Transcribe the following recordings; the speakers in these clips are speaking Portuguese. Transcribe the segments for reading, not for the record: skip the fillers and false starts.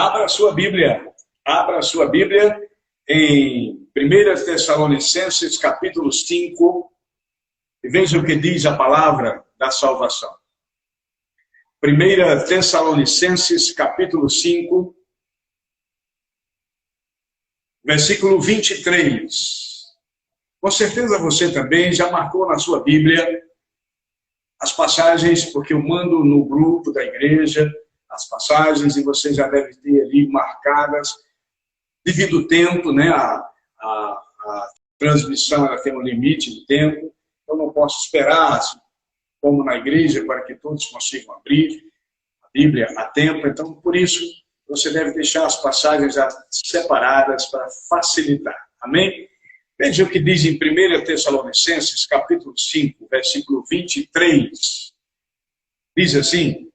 Abra a sua Bíblia em 1 Tessalonicenses, capítulo 5, e veja o que diz a palavra da salvação. 1 Tessalonicenses, capítulo 5, versículo 23. Com certeza você também já marcou na sua Bíblia as passagens, porque eu mando no grupo da igreja as passagens e você já deve ter ali marcadas, devido ao tempo, né? A transmissão ela tem um limite de tempo, eu não posso esperar, como na igreja, para que todos consigam abrir a Bíblia a tempo, então por isso você deve deixar as passagens separadas para facilitar, amém? Veja o que diz em 1 Tessalonicenses, capítulo 5, versículo 23. Diz assim: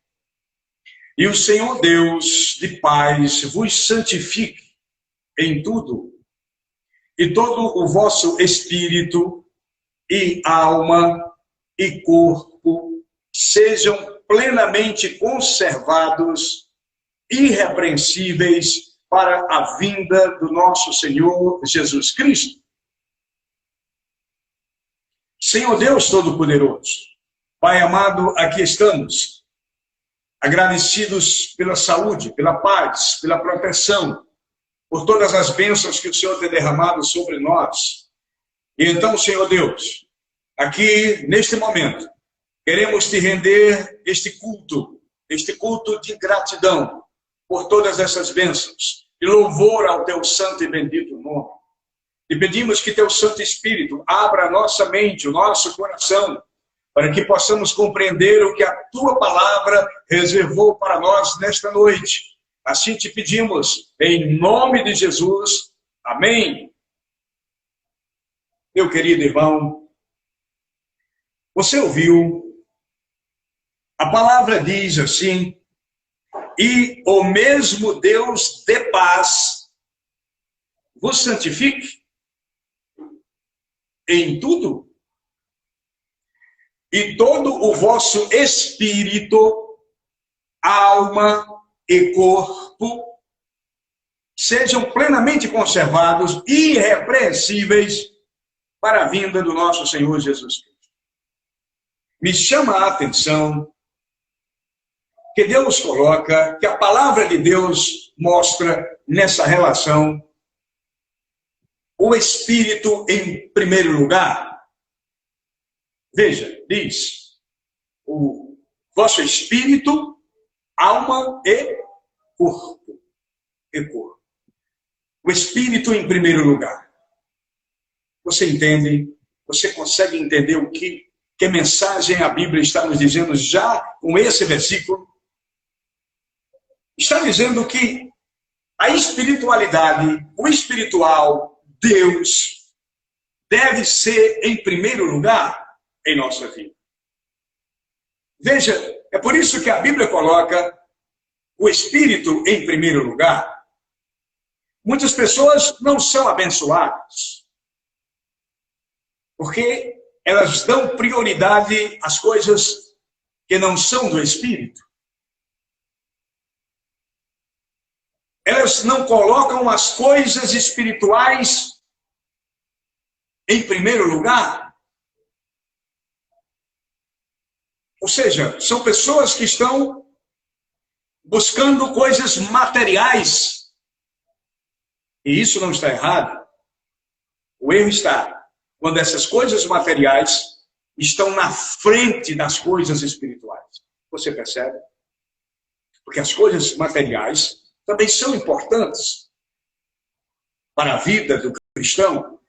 E o Senhor Deus de paz vos santifique em tudo, e todo o vosso espírito e alma e corpo sejam plenamente conservados, irrepreensíveis, para a vinda do nosso Senhor Jesus Cristo. Senhor Deus Todo-Poderoso, Pai amado, aqui estamos, agradecidos pela saúde, pela paz, pela proteção, por todas as bênçãos que o Senhor tem derramado sobre nós. E então, Senhor Deus, aqui neste momento, queremos te render este culto de gratidão por todas essas bênçãos, e louvor ao teu santo e bendito nome. E pedimos que teu Santo Espírito abra a nossa mente, o nosso coração, para que possamos compreender o que a tua palavra reservou para nós nesta noite. Assim te pedimos, em nome de Jesus. Amém. Meu querido irmão, você ouviu? A palavra diz assim: e o mesmo Deus de paz vos santifique em tudo, e todo o vosso espírito, alma e corpo sejam plenamente conservados, irrepreensíveis, para a vinda do nosso Senhor Jesus Cristo. Me chama a atenção que Deus coloca, que a palavra de Deus mostra nessa relação o espírito em primeiro lugar. Veja, diz, o vosso espírito, alma e corpo. O espírito em primeiro lugar. Você entende? Você consegue entender o que mensagem a Bíblia está nos dizendo já com esse versículo? Está dizendo que a espiritualidade, o espiritual, Deus, deve ser em primeiro lugar em nossa vida. Veja, é por isso que a Bíblia coloca o espírito em primeiro lugar. Muitas pessoas não são abençoadas, porque elas dão prioridade às coisas que não são do espírito. Elas não colocam as coisas espirituais em primeiro lugar. Ou seja, são pessoas que estão buscando coisas materiais. E isso não está errado. O erro está quando essas coisas materiais estão na frente das coisas espirituais. Você percebe? Porque as coisas materiais também são importantes para a vida do cristão.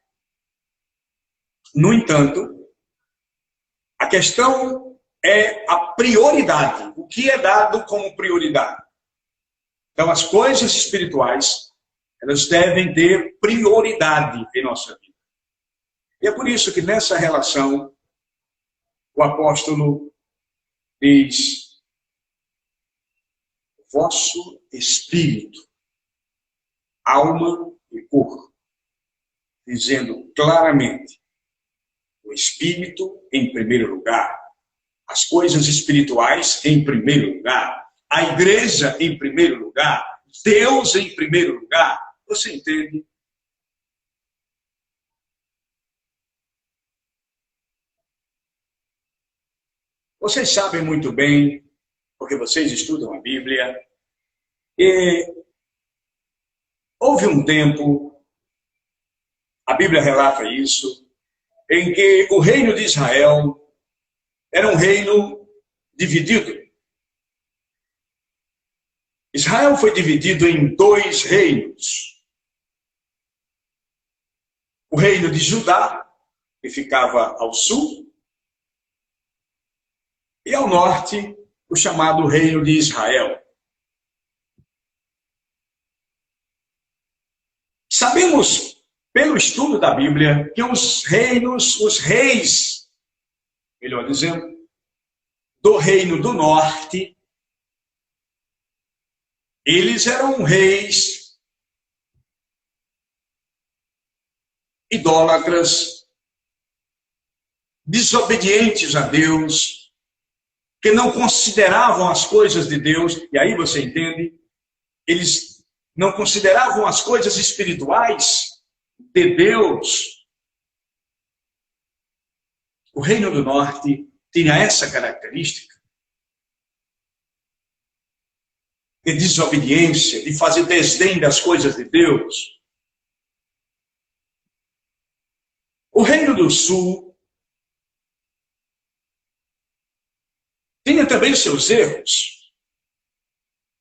No entanto, a questão é a prioridade. O que é dado como prioridade? Então, as coisas espirituais, elas devem ter prioridade em nossa vida. E é por isso que nessa relação, o apóstolo diz: vosso espírito, alma e corpo, dizendo claramente, o espírito em primeiro lugar, as coisas espirituais em primeiro lugar, a igreja em primeiro lugar, Deus em primeiro lugar. Você entende? Vocês sabem muito bem, porque vocês estudam a Bíblia, e houve um tempo, a Bíblia relata isso, em que o reino de Israel era um reino dividido. Israel foi dividido em dois reinos. O reino de Judá, que ficava ao sul, e ao norte, o chamado reino de Israel. Sabemos, pelo estudo da Bíblia, que os reis, melhor dizendo, do reino do norte, eles eram reis idólatras, desobedientes a Deus, que não consideravam as coisas de Deus, e aí você entende, eles não consideravam as coisas espirituais de Deus. O reino do norte tinha essa característica de desobediência, de fazer desdém das coisas de Deus. O reino do sul tinha também seus erros,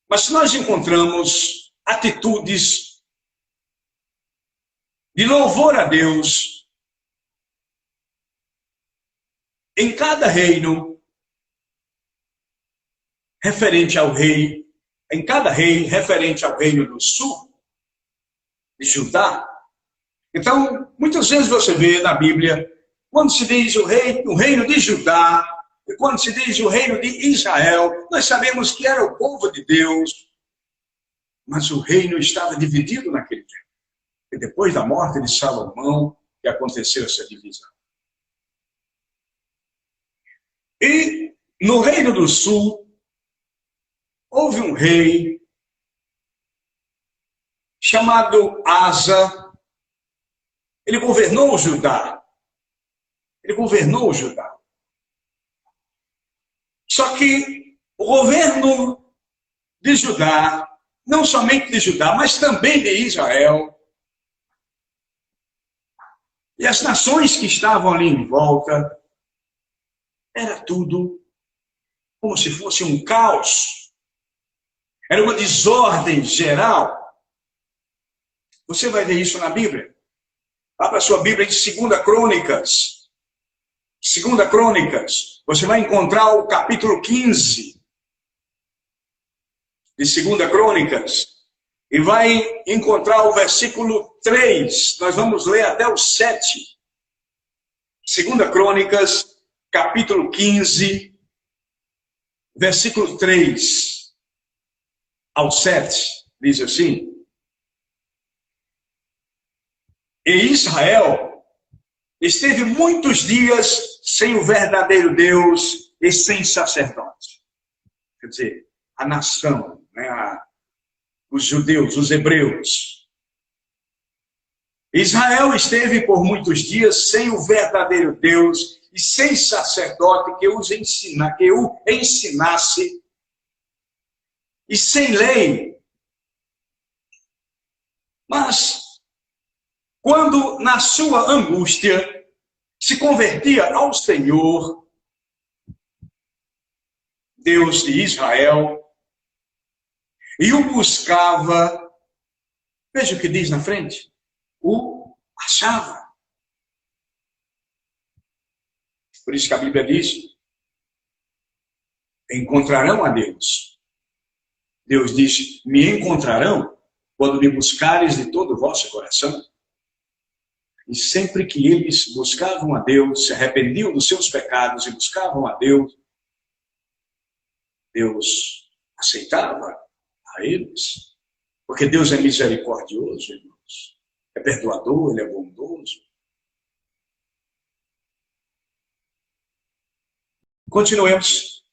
mas nós encontramos atitudes de louvor a Deus em cada reino referente ao rei, em cada rei referente ao reino do sul, de Judá. Então, muitas vezes você vê na Bíblia, quando se diz o reino de Judá, e quando se diz o reino de Israel, nós sabemos que era o povo de Deus, mas o reino estava dividido naquele tempo. E depois da morte de Salomão, que aconteceu essa divisão. E no reino do sul, houve um rei chamado Asa. Ele governou o Judá. Ele governou o Judá. Só que o governo de Judá, não somente de Judá, mas também de Israel, e as nações que estavam ali em volta, era tudo como se fosse um caos. Era uma desordem geral. Você vai ver isso na Bíblia. Abra sua Bíblia em 2 Crônicas. 2 Crônicas. Você vai encontrar o capítulo 15 de 2 Crônicas. E vai encontrar o versículo 3. Nós vamos ler até o 7. 2 Crônicas, capítulo 15, versículo 3 ao 7. Diz assim: E Israel esteve muitos dias sem o verdadeiro Deus e sem sacerdote. Quer dizer, a nação, né? Os judeus, os hebreus. Israel esteve por muitos dias sem o verdadeiro Deus e sem sacerdote que o ensinasse, e sem lei. Mas, quando na sua angústia se convertia ao Senhor, Deus de Israel, e o buscava, veja o que diz na frente, o achava. Por isso que a Bíblia diz, encontrarão a Deus. Deus diz, me encontrarão quando me buscares de todo o vosso coração. E sempre que eles buscavam a Deus, se arrependiam dos seus pecados e buscavam a Deus, Deus aceitava a eles. Porque Deus é misericordioso, irmãos. É perdoador, Ele é bondoso. Continuemos.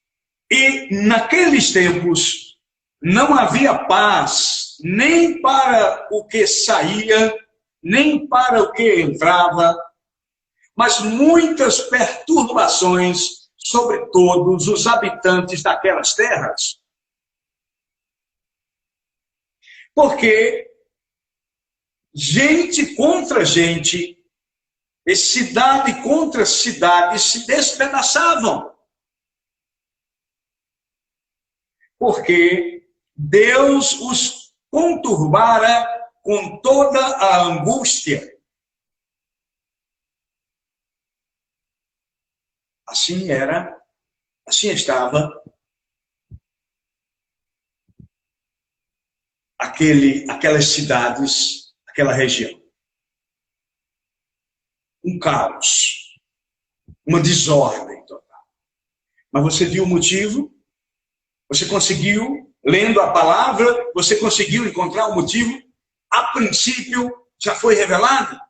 E naqueles tempos, não havia paz, nem para o que saía, nem para o que entrava, mas muitas perturbações sobre todos os habitantes daquelas terras. Porque gente contra gente, e cidade contra cidade se despedaçavam. Porque Deus os conturbara com toda a angústia. Assim era, assim estava aquelas cidades, aquela região. Um caos, uma desordem total. Mas você viu o motivo? Você conseguiu, lendo a palavra, você conseguiu encontrar o motivo? A princípio, já foi revelado.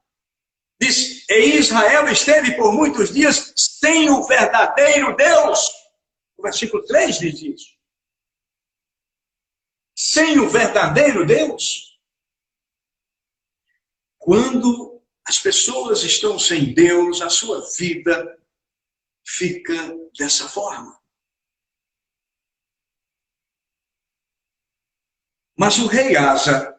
Diz, e Israel esteve por muitos dias sem o verdadeiro Deus. O versículo 3 diz isso. Sem o verdadeiro Deus. Quando as pessoas estão sem Deus, a sua vida fica dessa forma. Mas o rei Asa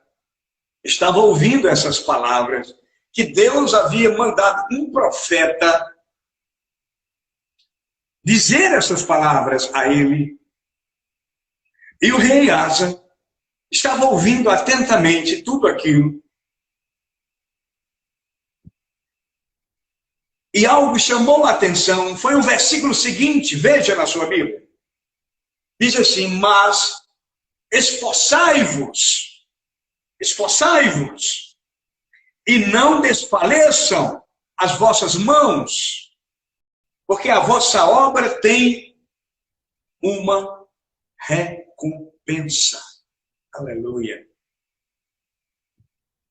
estava ouvindo essas palavras, que Deus havia mandado um profeta dizer essas palavras a ele. E o rei Asa estava ouvindo atentamente tudo aquilo. E algo chamou a atenção, foi o versículo seguinte, veja na sua Bíblia. Diz assim, mas esforçai-vos, esforçai-vos, e não desfaleçam as vossas mãos, porque a vossa obra tem uma recompensa. Aleluia.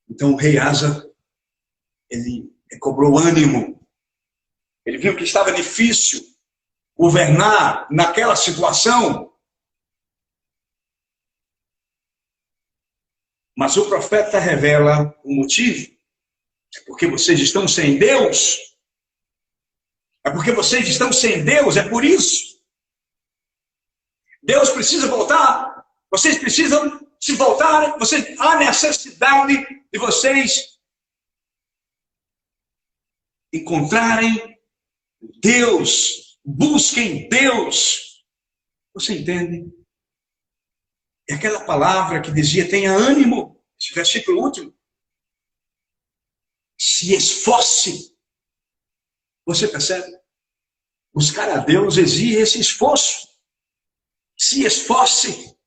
Então o rei Asa, ele cobrou ânimo. Ele viu que estava difícil governar naquela situação. Mas o profeta revela o motivo. É porque vocês estão sem Deus. É porque vocês estão sem Deus, é por isso. Deus precisa voltar. Vocês precisam se voltar. Há necessidade de vocês encontrarem Deus. Busquem Deus. Você entende? É aquela palavra que dizia, tenha ânimo. Esse versículo último. Se esforce. Você percebe? Buscar a Deus exige esse esforço. Se esforce.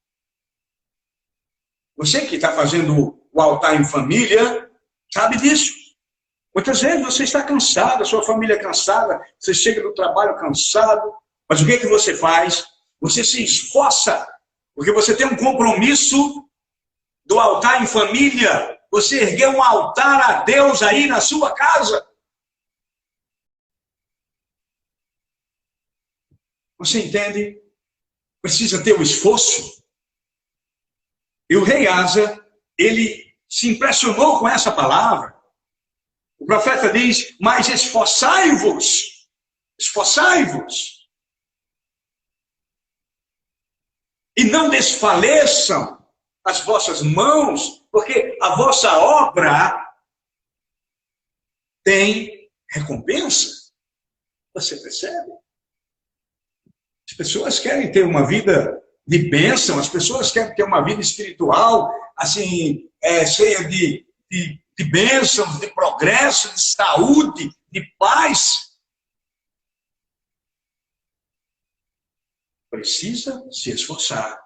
Você que está fazendo o altar em família, sabe disso. Muitas vezes você está cansado, a sua família é cansada, você chega do trabalho cansado, mas o que é que você faz? Você se esforça, porque você tem um compromisso do altar em família. Você ergueu um altar a Deus aí na sua casa. Você entende? Precisa ter o esforço. E o rei Asa, ele se impressionou com essa palavra. O profeta diz, mas esforçai-vos. Esforçai-vos. E não desfaleçam as vossas mãos, porque a vossa obra tem recompensa. Você percebe? As pessoas querem ter uma vida de bênção, as pessoas querem ter uma vida espiritual, assim, cheia de bênçãos, de progresso, de saúde, de paz. Precisa se esforçar.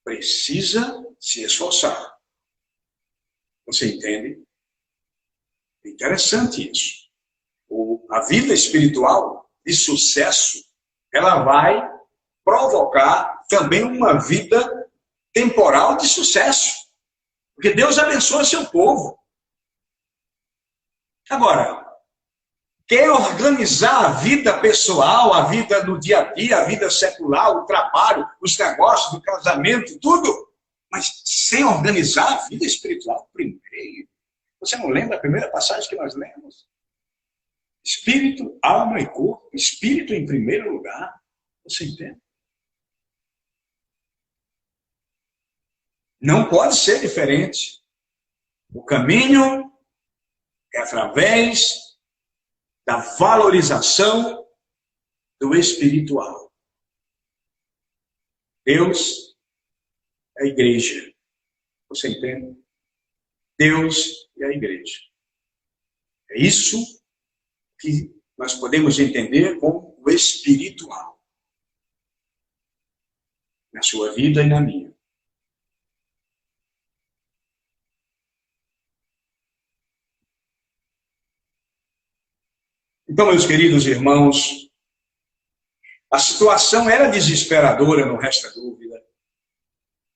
Precisa se esforçar. Você entende? É interessante isso. A vida espiritual de sucesso, ela vai provocar também uma vida temporal de sucesso. Porque Deus abençoa seu povo. Agora, quer organizar a vida pessoal, a vida no dia a dia, a vida secular, o trabalho, os negócios, o casamento, tudo, mas sem organizar a vida espiritual primeiro. Você não lembra a primeira passagem que nós lemos? Espírito, alma e corpo. Espírito em primeiro lugar. Você entende? Não pode ser diferente. O caminho é através da valorização do espiritual. Deus é a igreja. Você entende? Deus é a igreja. É isso que nós podemos entender como o espiritual. Na sua vida e na minha. Então, meus queridos irmãos, a situação era desesperadora, não resta dúvida.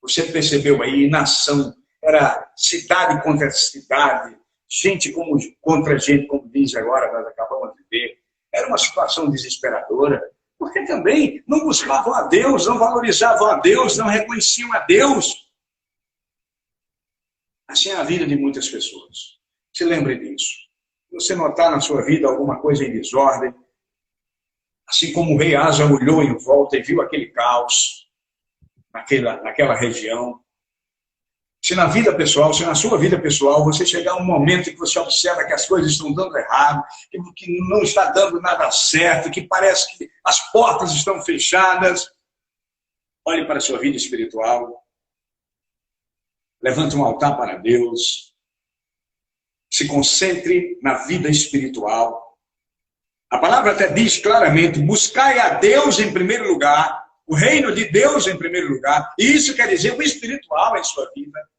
Você percebeu aí, nação, era cidade contra cidade, gente contra gente, como diz agora, nós acabamos de ver. Era uma situação desesperadora, porque também não buscavam a Deus, não valorizavam a Deus, não reconheciam a Deus. Assim é a vida de muitas pessoas. Se lembre disso. Se você notar na sua vida alguma coisa em desordem, assim como o rei Asa olhou em volta e viu aquele caos naquela região, se na vida pessoal, se na sua vida pessoal, você chegar a um momento em que você observa que as coisas estão dando errado, que não está dando nada certo, que parece que as portas estão fechadas, olhe para a sua vida espiritual, levante um altar para Deus, se concentre na vida espiritual. A palavra até diz claramente, buscai a Deus em primeiro lugar, o reino de Deus em primeiro lugar, e isso quer dizer o espiritual em sua vida.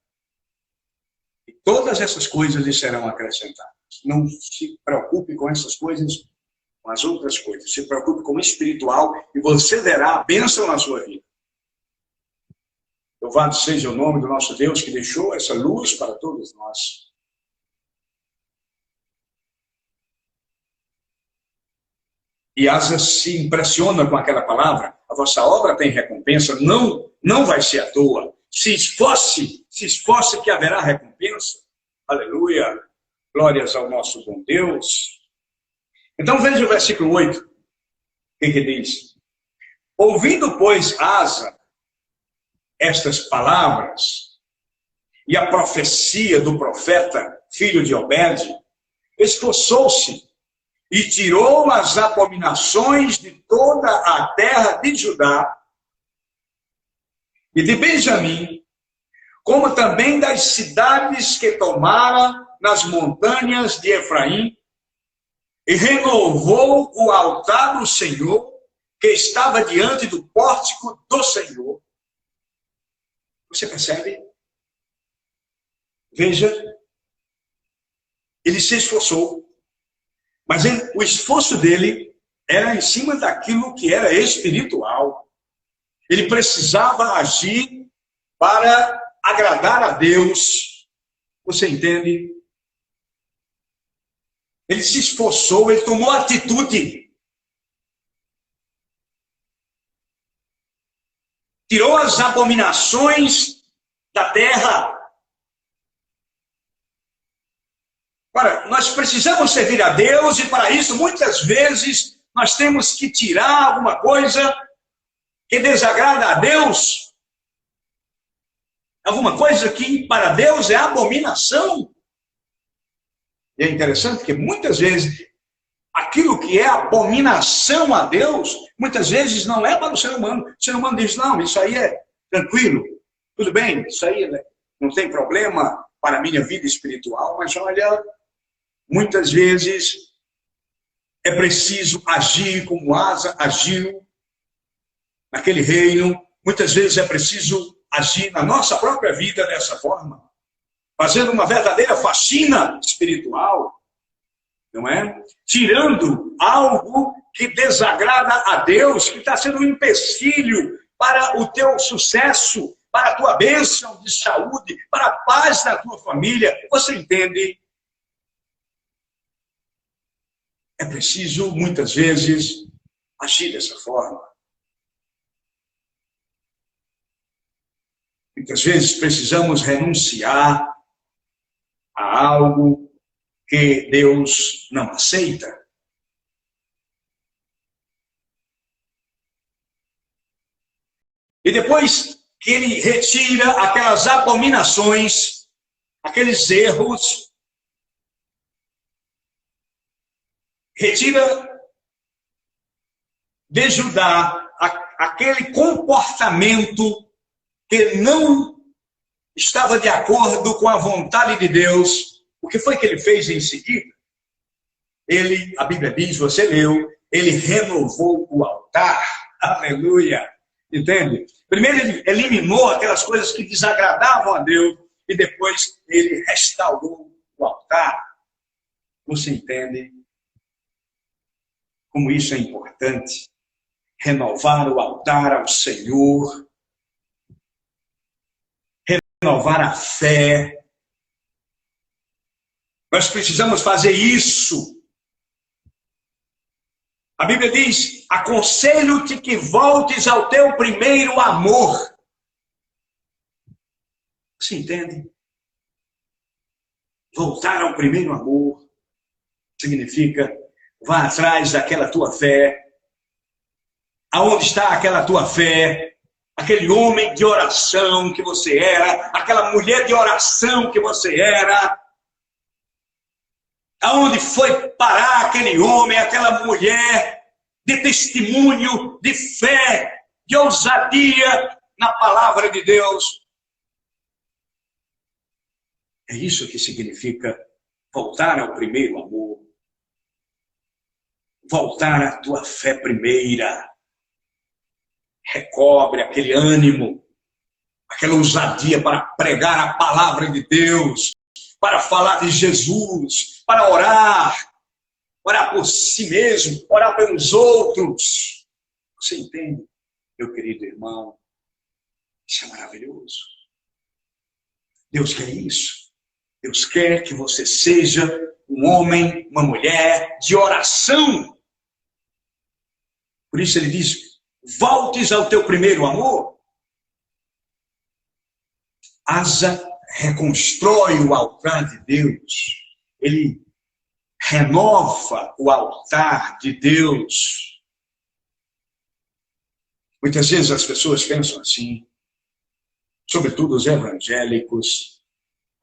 E todas essas coisas lhe serão acrescentadas. Não se preocupe com essas coisas, com as outras coisas. Se preocupe com o espiritual e você verá a bênção na sua vida. Louvado seja o nome do nosso Deus que deixou essa luz para todos nós. E Asa se impressiona com aquela palavra, a vossa obra tem recompensa, não vai ser à toa. Se esforce que haverá recompensa. Aleluia, glórias ao nosso bom Deus. Então veja o versículo 8, o que diz? Ouvindo, pois, Asa estas palavras e a profecia do profeta, filho de Obed, esforçou-se e tirou as abominações de toda a terra de Judá e de Benjamim, como também das cidades que tomara nas montanhas de Efraim, e renovou o altar do Senhor, que estava diante do pórtico do Senhor. Você percebe? Veja, ele se esforçou. Mas o esforço dele era em cima daquilo que era espiritual. Ele precisava agir para agradar a Deus. Você entende? Ele se esforçou, ele tomou atitude. Tirou as abominações da terra. Ora, nós precisamos servir a Deus e para isso, muitas vezes, nós temos que tirar alguma coisa que desagrada a Deus. Alguma coisa que para Deus é abominação. E é interessante que muitas vezes, aquilo que é abominação a Deus, muitas vezes não é para o ser humano. O ser humano diz, não, isso aí é tranquilo, tudo bem, isso aí não tem problema para a minha vida espiritual, mas olha, muitas vezes é preciso agir como Asa agiu naquele reino. Muitas vezes é preciso agir na nossa própria vida dessa forma, fazendo uma verdadeira faxina espiritual, não é? Tirando algo que desagrada a Deus, que está sendo um empecilho para o teu sucesso, para a tua bênção de saúde, para a paz da tua família. Você entende? é preciso, muitas vezes, agir dessa forma. Muitas vezes precisamos renunciar a algo que Deus não aceita. E depois que ele retira aquelas abominações, aqueles erros, retira de Judá aquele comportamento que não estava de acordo com a vontade de Deus. O que foi que ele fez em seguida? Ele, a Bíblia diz, você leu, ele renovou o altar. Aleluia! Entende? Primeiro ele eliminou aquelas coisas que desagradavam a Deus e depois ele restaurou o altar. Você entende como isso é importante? Renovar o altar ao Senhor, renovar a fé. Nós precisamos fazer isso. A Bíblia diz, aconselho-te que voltes ao teu primeiro amor. Você entende? Voltar ao primeiro amor significa, vá atrás daquela tua fé. Aonde está aquela tua fé? Aquele homem de oração que você era, aquela mulher de oração que você era. Aonde foi parar aquele homem, aquela mulher de testemunho, de fé, de ousadia na palavra de Deus? É isso que significa voltar ao primeiro amor. Voltar à tua fé primeira. Recobre aquele ânimo, aquela ousadia para pregar a palavra de Deus, para falar de Jesus, para orar por si mesmo, orar pelos outros. Você entende, meu querido irmão? Isso é maravilhoso. Deus quer isso. Deus quer que você seja um homem, uma mulher de oração. Por isso ele diz, voltes ao teu primeiro amor. Asa reconstrói o altar de Deus. Ele renova o altar de Deus. Muitas vezes as pessoas pensam assim, sobretudo os evangélicos.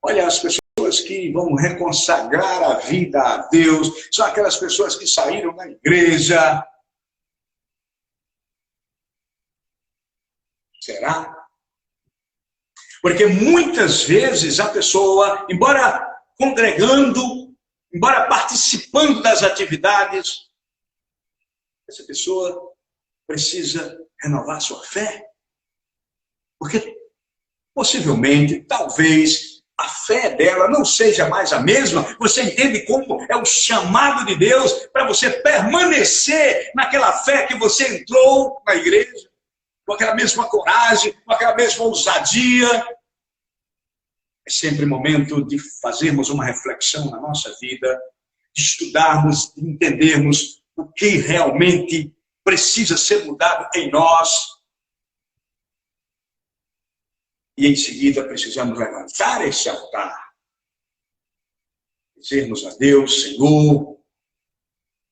Olha, as pessoas que vão reconsagrar a vida a Deus, são aquelas pessoas que saíram da igreja. Será? Porque muitas vezes a pessoa, embora congregando, embora participando das atividades, essa pessoa precisa renovar sua fé. Porque possivelmente, talvez, a fé dela não seja mais a mesma. Você entende como é o chamado de Deus para você permanecer naquela fé que você entrou na igreja? Com aquela mesma coragem, com aquela mesma ousadia. É sempre momento de fazermos uma reflexão na nossa vida, de estudarmos, de entendermos o que realmente precisa ser mudado em nós. E em seguida precisamos levantar esse altar. Dizermos a Deus, Senhor,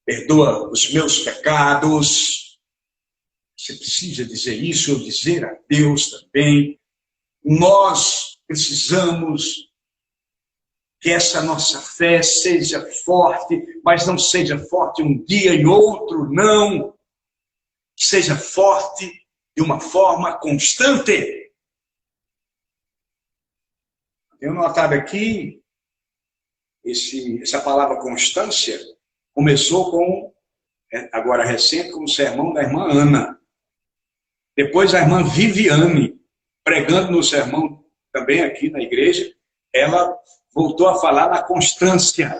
perdoa os meus pecados. Você precisa dizer isso, ou dizer a Deus também. Nós precisamos que essa nossa fé seja forte, mas não seja forte um dia e outro, não. Seja forte de uma forma constante. Tenho notado aqui, essa palavra constância começou com, agora recente, com o sermão da irmã Ana. Depois a irmã Viviane, pregando no sermão também aqui na igreja, ela voltou a falar na constância.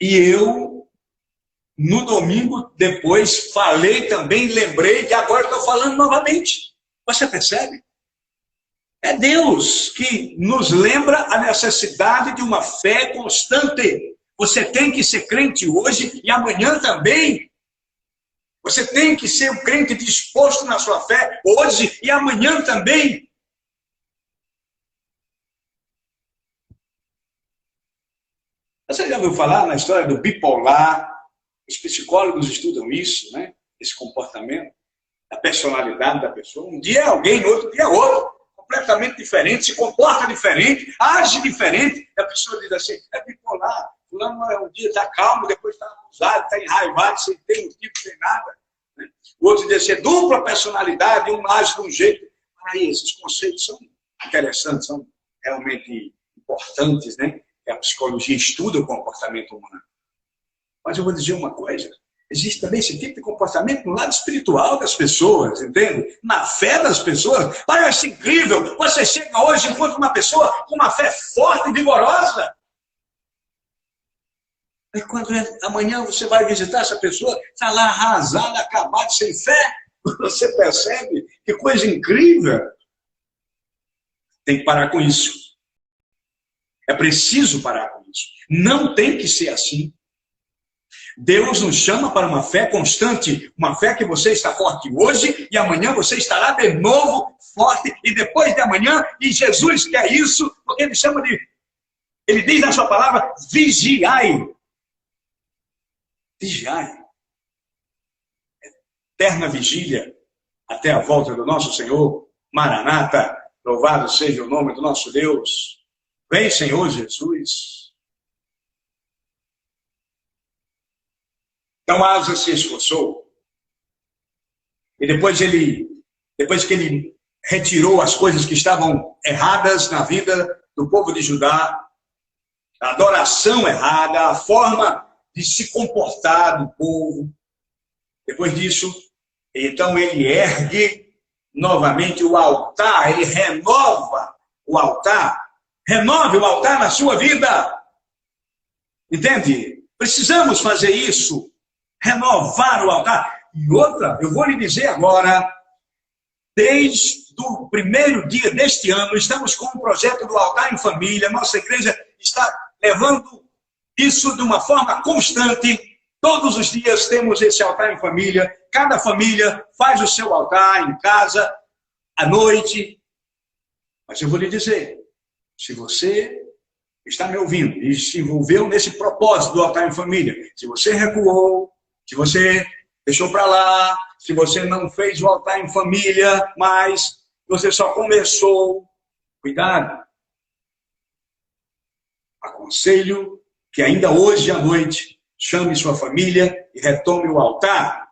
E eu, no domingo depois, falei também, lembrei, e agora estou falando novamente. Você percebe? É Deus que nos lembra a necessidade de uma fé constante. Você tem que ser crente hoje e amanhã também. Você tem que ser um crente disposto na sua fé hoje e amanhã também. Você já ouviu falar na história do bipolar? Os psicólogos estudam isso, né? Esse comportamento, a personalidade da pessoa. Um dia é alguém, outro dia é outro. Completamente diferente, se comporta diferente, age diferente. A pessoa diz assim, é bipolar. Um dia está calmo, depois está abusado, está enraivado, sem ter motivo, sem nada. Né? O outro diz assim, dupla personalidade, um age de um jeito. Aí, esses conceitos são interessantes, são realmente importantes, né? A psicologia estuda o comportamento humano. Mas eu vou dizer uma coisa, existe também esse tipo de comportamento no lado espiritual das pessoas, entende? Na fé das pessoas. Parece incrível, você chega hoje e encontra uma pessoa com uma fé forte e vigorosa. E quando amanhã você vai visitar essa pessoa, está lá arrasada, acabada, sem fé. Você percebe que coisa incrível. Tem que parar com isso. É preciso parar com isso. Não tem que ser assim. Deus nos chama para uma fé constante, uma fé que você está forte hoje e amanhã você estará de novo forte e depois de amanhã, e Jesus quer isso, porque ele chama de, ele diz na sua palavra, vigiai. Vigiai. Eterna vigília até a volta do nosso Senhor. Maranata, louvado seja o nome do nosso Deus. Vem, Senhor Jesus. Então Asa se esforçou. E depois que ele retirou as coisas que estavam erradas na vida do povo de Judá, a adoração errada, a forma de se comportar do povo, depois disso, então ele ergue novamente o altar, ele renova o altar. Renove o altar na sua vida. Entende? Precisamos fazer isso. Renovar o altar. E outra, eu vou lhe dizer agora, desde o primeiro dia deste ano, estamos com um projeto do altar em família. Nossa igreja está levando isso de uma forma constante. Todos os dias temos esse altar em família. Cada família faz o seu altar em casa, à noite. Mas eu vou lhe dizer, se você está me ouvindo e se envolveu nesse propósito do altar em família, se você recuou, se você deixou para lá, se você não fez o altar em família, mas você só começou, cuidado. Aconselho que ainda hoje à noite chame sua família e retome o altar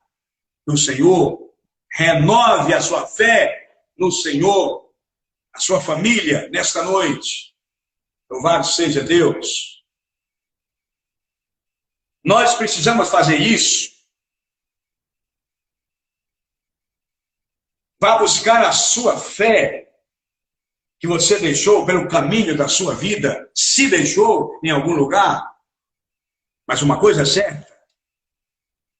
do Senhor. Renove a sua fé no Senhor, a sua família nesta noite. Louvado seja Deus. Nós precisamos fazer isso. Vá buscar a sua fé que você deixou pelo caminho da sua vida, se deixou em algum lugar. Mas uma coisa é certa,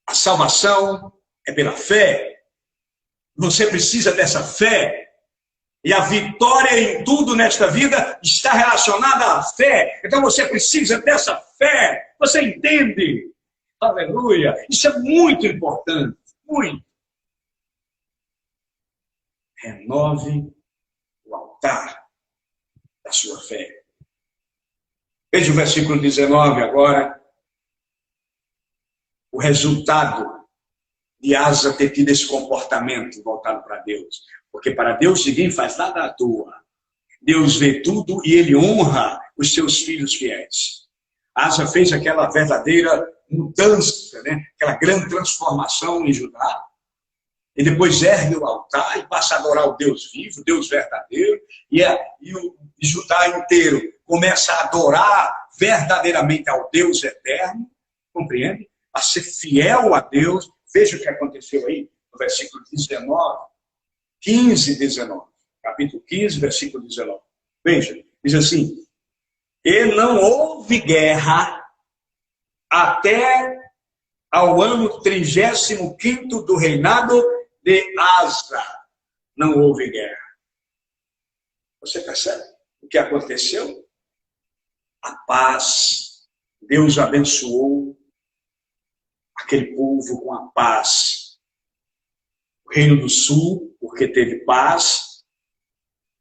a salvação é pela fé. Você precisa dessa fé. E a vitória em tudo nesta vida está relacionada à fé. Então você precisa dessa fé. Você entende? Aleluia. Isso é muito importante. Muito. Renove o altar da sua fé. Veja o versículo 19 agora. O resultado de Asa ter tido esse comportamento voltado para Deus. Porque para Deus ninguém faz nada à toa. Deus vê tudo e ele honra os seus filhos fiéis. Asa fez aquela verdadeira mudança, né? Aquela grande transformação em Judá. E depois ergue o altar e passa a adorar o Deus vivo, o Deus verdadeiro. E o Judá inteiro começa a adorar verdadeiramente ao Deus eterno. Compreende? A ser fiel a Deus. Veja o que aconteceu aí no versículo 19. 15, 19. Capítulo 15, versículo 19. Veja, diz assim: e não houve guerra até ao ano 35º do reinado de Asa. Não houve guerra. Você percebe o que aconteceu? A paz Deus abençoou aquele povo com a paz. O Reino do Sul, porque teve paz,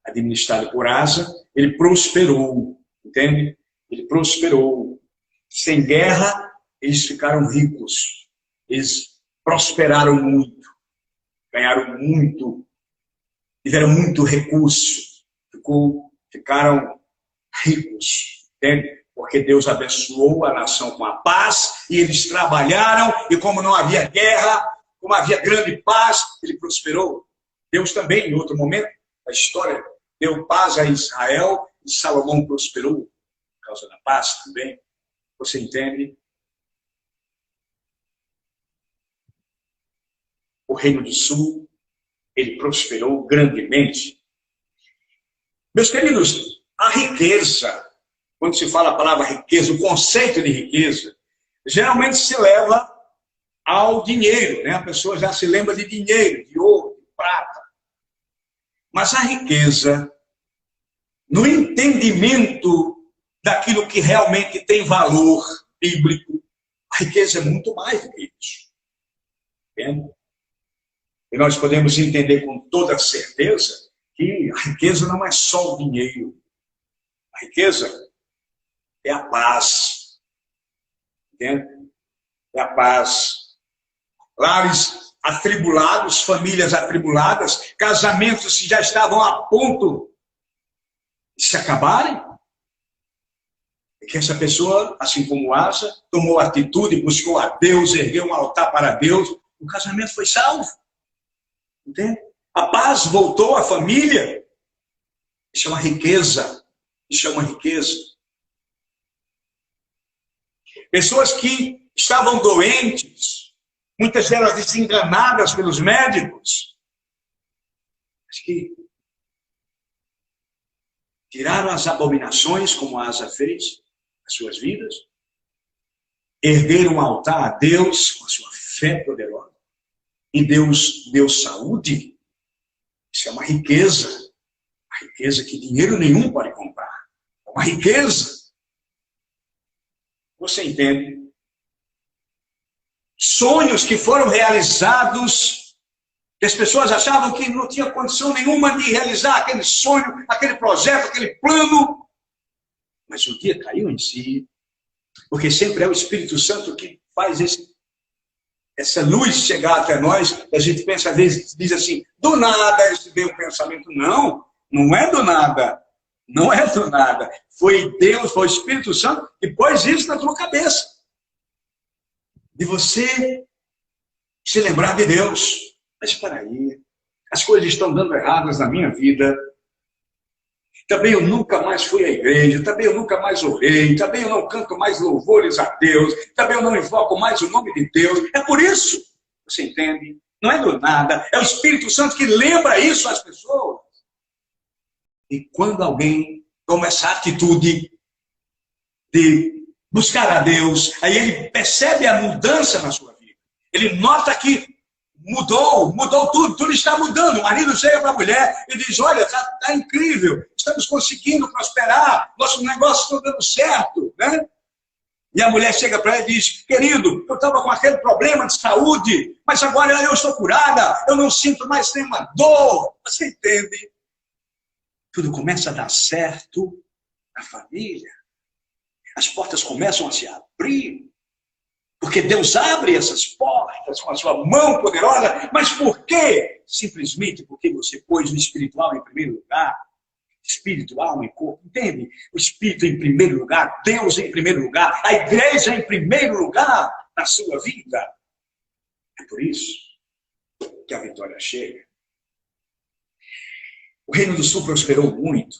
administrado por Asa, ele prosperou, entende? Ele prosperou. Sem guerra, eles ficaram ricos. Eles prosperaram muito, ganharam muito, tiveram muito recurso, ficaram ricos, entende? Porque Deus abençoou a nação com a paz, e eles trabalharam, e como não havia guerra, como havia grande paz, ele prosperou. Deus também, em outro momento da história, deu paz a Israel, e Salomão prosperou por causa da paz também. Você entende? O Reino do Sul, ele prosperou grandemente. Meus queridos, a riqueza, quando se fala a palavra riqueza, o conceito de riqueza, geralmente se leva ao dinheiro, né? A pessoa já se lembra de dinheiro, de ouro, de prata. Mas a riqueza, no entendimento daquilo que realmente tem valor bíblico, a riqueza é muito mais do que isso. Entende? E nós podemos entender com toda certeza que a riqueza não é só o dinheiro. A riqueza é a paz. Entende? É a paz. Lares atribulados, famílias atribuladas, casamentos que já estavam a ponto de se acabarem. E que essa pessoa, assim como Asa, tomou atitude, buscou a Deus, ergueu um altar para Deus, o casamento foi salvo. Entende? A paz voltou à família. Isso é uma riqueza. Isso é uma riqueza. Pessoas que estavam doentes, muitas delas desenganadas pelos médicos, mas que tiraram as abominações, como a Asa fez, as suas vidas, ergueram um altar a Deus com a sua fé poderosa, e Deus deu saúde. Isso é uma riqueza. Uma riqueza que dinheiro nenhum pode comprar. É uma riqueza. Você entende? Sonhos que foram realizados, que as pessoas achavam que não tinha condição nenhuma de realizar aquele sonho, aquele projeto, aquele plano. Mas o dia caiu em si, porque sempre é o Espírito Santo que faz essa luz chegar até nós. A gente pensa, às vezes, diz assim, do nada esse veio o pensamento. Não, não é do nada. Não é do nada. Foi Deus, foi o Espírito Santo que pôs isso na tua cabeça. De você se lembrar de Deus. Mas espera aí, as coisas estão dando erradas na minha vida. Também eu nunca mais fui à igreja, também eu nunca mais orei, também eu não canto mais louvores a Deus, também eu não invoco mais o nome de Deus. É por isso, você entende? Não é do nada, é o Espírito Santo que lembra isso às pessoas. E quando alguém toma essa atitude de buscar a Deus, aí ele percebe a mudança na sua vida. Ele nota que mudou tudo está mudando. O marido chega para a mulher e diz, olha, está incrível, estamos conseguindo prosperar, nosso negócio está dando certo, né? E a mulher chega para ele e diz, querido, eu estava com aquele problema de saúde, mas agora eu estou curada, eu não sinto mais nenhuma dor. Você entende? Tudo começa a dar certo na família. As portas começam a se abrir. Porque Deus abre essas portas com a sua mão poderosa. Mas por quê? Simplesmente porque você pôs o espiritual em primeiro lugar. Espírito, alma e corpo. Entende? O espírito em primeiro lugar, Deus em primeiro lugar, a igreja em primeiro lugar na sua vida. É por isso que a vitória chega. O Reino do Sul prosperou muito.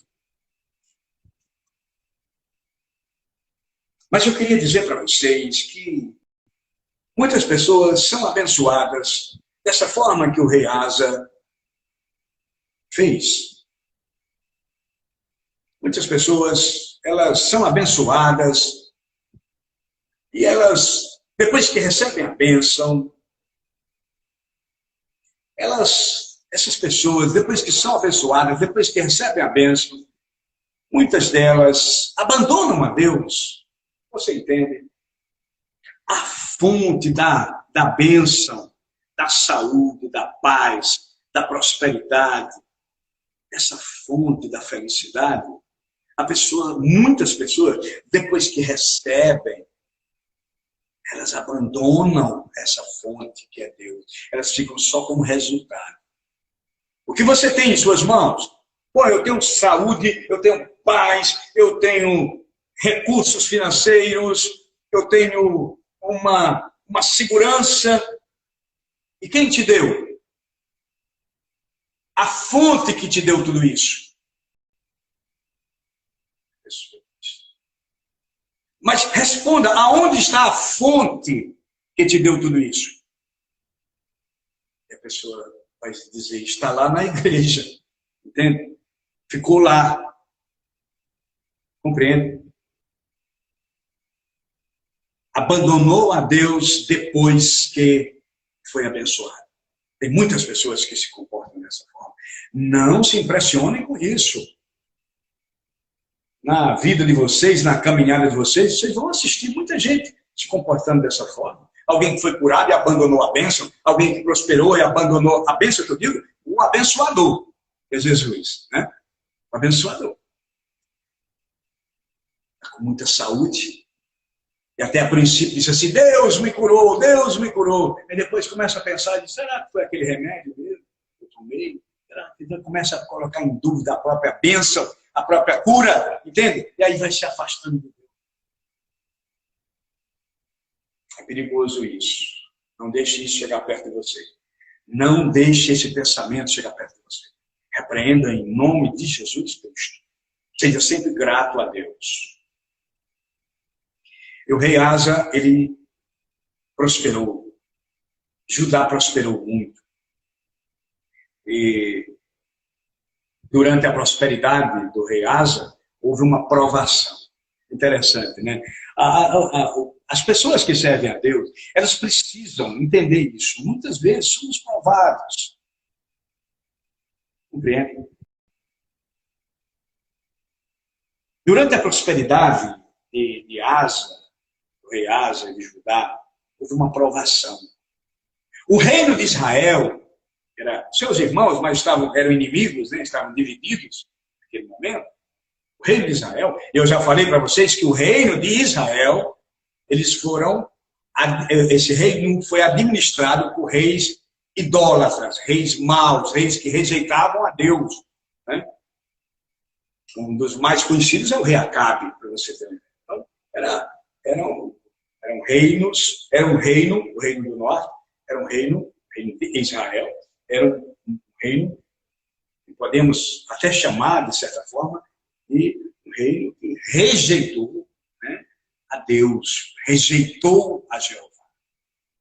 Mas eu queria dizer para vocês que muitas pessoas são abençoadas dessa forma que o rei Asa fez. Muitas pessoas, elas são abençoadas e elas, depois que recebem a bênção, essas pessoas, depois que são abençoadas, depois que recebem a bênção, muitas delas abandonam a Deus. Você entende? A fonte da bênção, da saúde, da paz, da prosperidade, essa fonte da felicidade, muitas pessoas, depois que recebem, elas abandonam essa fonte que é Deus. Elas ficam só como resultado. O que você tem em suas mãos? Pô, eu tenho saúde, eu tenho paz, eu tenho recursos financeiros, eu tenho uma segurança. E quem te deu? A fonte que te deu tudo isso. Mas responda, aonde está a fonte que te deu tudo isso? E a pessoa vai dizer, está lá na igreja. Entende? Ficou lá. Compreende? Abandonou a Deus depois que foi abençoado. Tem muitas pessoas que se comportam dessa forma. Não se impressionem com isso. Na vida de vocês, na caminhada de vocês, vocês vão assistir muita gente se comportando dessa forma. Alguém que foi curado e abandonou a bênção, alguém que prosperou e abandonou a bênção, que eu digo, o abençoador, é Jesus, né? O abençoador. Está com muita saúde. E até a princípio disse assim, Deus me curou, Deus me curou. E depois começa a pensar, será que foi aquele remédio mesmo que eu tomei? Será que começa a colocar em dúvida a própria bênção, a própria cura, entende? E aí vai se afastando de Deus. É perigoso isso. Não deixe isso chegar perto de você. Não deixe esse pensamento chegar perto de você. Repreenda em nome de Jesus Cristo. Seja sempre grato a Deus. E o rei Asa, ele prosperou. Judá prosperou muito. E durante a prosperidade do rei Asa, houve uma provação. Interessante, né? As pessoas que servem a Deus, elas precisam entender isso. Muitas vezes somos provados. Compreende? Durante a prosperidade de Asa, do rei Asa e de Judá, houve uma provação. O reino de Israel, seus irmãos, mas eram inimigos, né? Estavam divididos naquele momento. O reino de Israel, eu já falei para vocês que o reino de Israel, esse reino foi administrado por reis idólatras, reis maus, reis que rejeitavam a Deus. Né? Um dos mais conhecidos é o rei Acabe, para você ter uma ideia. Então, eram reinos, o reino do norte, era um reino de Israel, era um reino que podemos até chamar, de certa forma, de um reino que rejeitou, né, a Deus, rejeitou a Jeová,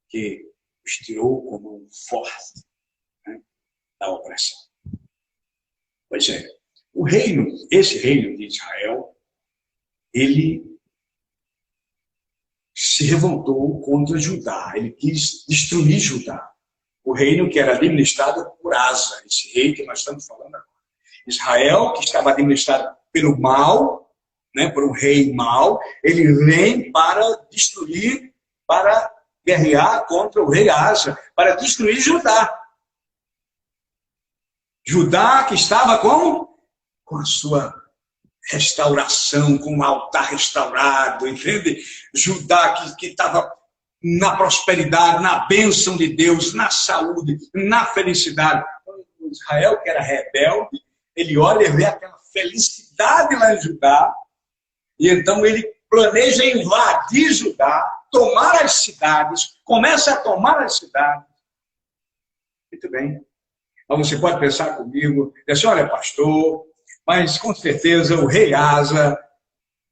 que os tirou como um forte, né, da opressão. Pois é, esse reino de Israel, ele se revoltou contra Judá, ele quis destruir Judá. O reino que era administrado por Asa, esse rei que nós estamos falando agora. Israel, que estava administrado pelo mal, né, por um rei mau, ele vem para destruir, para guerrear contra o rei Asa, para destruir Judá. Judá que estava como? Com a sua restauração, com o altar restaurado, entende? Judá que estava na prosperidade, na bênção de Deus, na saúde, na felicidade. Israel, que era rebelde, ele olha e vê aquela felicidade lá em Judá, e então ele planeja invadir Judá, tomar as cidades, começa a tomar as cidades. Muito bem. Então você pode pensar comigo, dizer, olha, pastor, mas com certeza o rei Asa,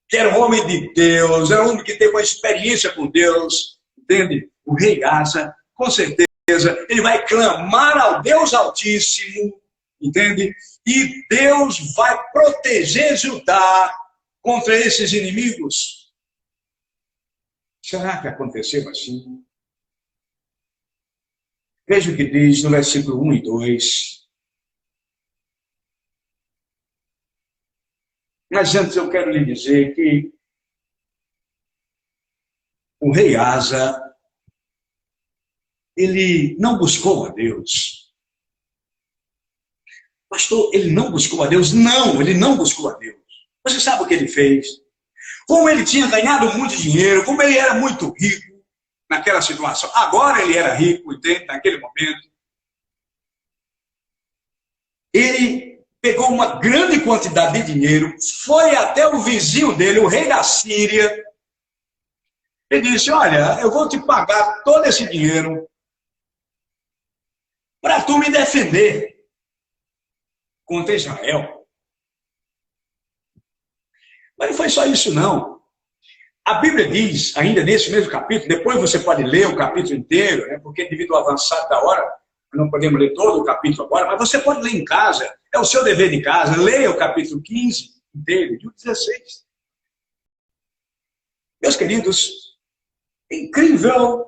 que era um homem de Deus, era um homem que teve uma experiência com Deus, entende? O rei Asa, com certeza, ele vai clamar ao Deus Altíssimo, entende? E Deus vai proteger Judá contra esses inimigos. Será que aconteceu assim? Veja o que diz no versículo 1 e 2. Mas antes eu quero lhe dizer que o rei Asa, ele não buscou a Deus. Pastor, ele não buscou a Deus? Não, ele não buscou a Deus. Você sabe o que ele fez? Como ele tinha ganhado muito dinheiro, como ele era muito rico naquela situação. Agora ele era rico, entende? Naquele momento. Ele pegou uma grande quantidade de dinheiro, foi até o vizinho dele, o rei da Síria, e disse, olha, eu vou te pagar todo esse dinheiro para tu me defender contra Israel. Mas não foi só isso, não. A Bíblia diz, ainda nesse mesmo capítulo, depois você pode ler o capítulo inteiro, né, porque devido ao avançado da hora, não podemos ler todo o capítulo agora, mas você pode ler em casa, é o seu dever de casa, leia o capítulo 15 inteiro, e o 16. Meus queridos, é incrível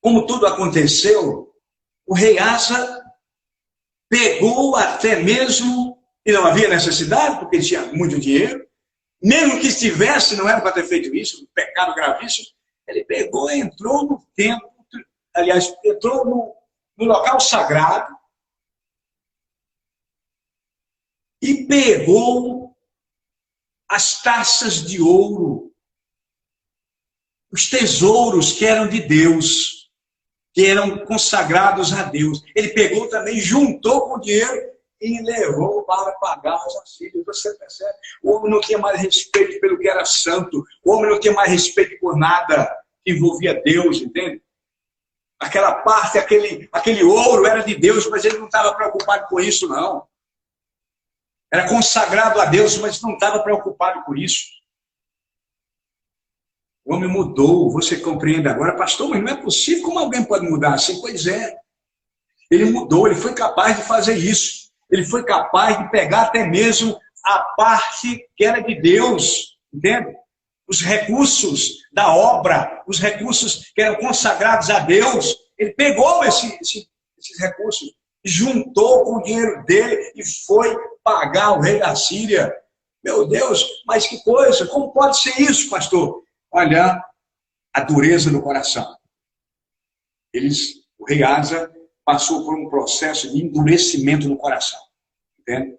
como tudo aconteceu. O rei Asa pegou até mesmo, e não havia necessidade, porque ele tinha muito dinheiro, mesmo que estivesse, não era para ter feito isso, um pecado gravíssimo, ele pegou e entrou no templo, aliás, entrou no local sagrado e pegou as taças de ouro, os tesouros que eram de Deus, que eram consagrados a Deus. Ele pegou também, juntou com o dinheiro e levou para pagar os assírios. Você percebe? O homem não tinha mais respeito pelo que era santo, o homem não tinha mais respeito por nada que envolvia Deus, entende? Aquela parte, aquele ouro era de Deus, mas ele não estava preocupado com isso, não. Era consagrado a Deus, mas não estava preocupado com isso. O homem mudou, você compreende agora, pastor, mas não é possível, como alguém pode mudar assim? Pois é, ele mudou, ele foi capaz de fazer isso. Ele foi capaz de pegar até mesmo a parte que era de Deus, entende? Os recursos da obra, os recursos que eram consagrados a Deus, ele pegou esses recursos, juntou com o dinheiro dele e foi pagar o rei da Síria. Meu Deus, mas que coisa, como pode ser isso, pastor? Olha a dureza do coração. O rei Asa passou por um processo de endurecimento no coração, entende?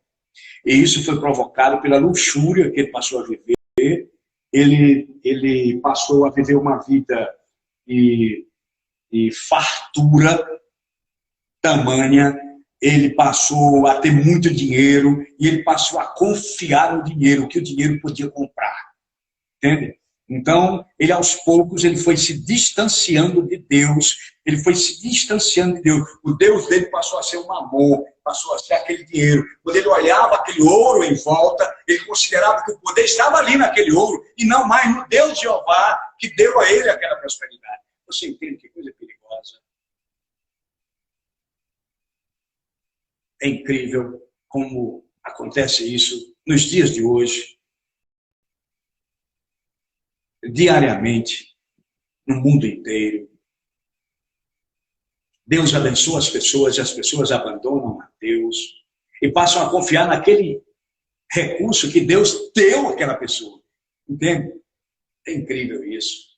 E isso foi provocado pela luxúria que ele passou a viver. Ele passou a viver uma vida de fartura tamanha, ele passou a ter muito dinheiro e ele passou a confiar no dinheiro, que o dinheiro podia comprar, entende? Então, ele aos poucos, ele foi se distanciando de Deus, ele foi se distanciando de Deus. O Deus dele passou a ser um amor, passou a ser aquele dinheiro. Quando ele olhava aquele ouro em volta, ele considerava que o poder estava ali naquele ouro, e não mais no Deus de Jeová, que deu a ele aquela prosperidade. Você entende que coisa perigosa? É incrível como acontece isso nos dias de hoje, diariamente, no mundo inteiro. Deus abençoa as pessoas e as pessoas abandonam a Deus e passam a confiar naquele recurso que Deus deu àquela pessoa. Entende? É incrível isso.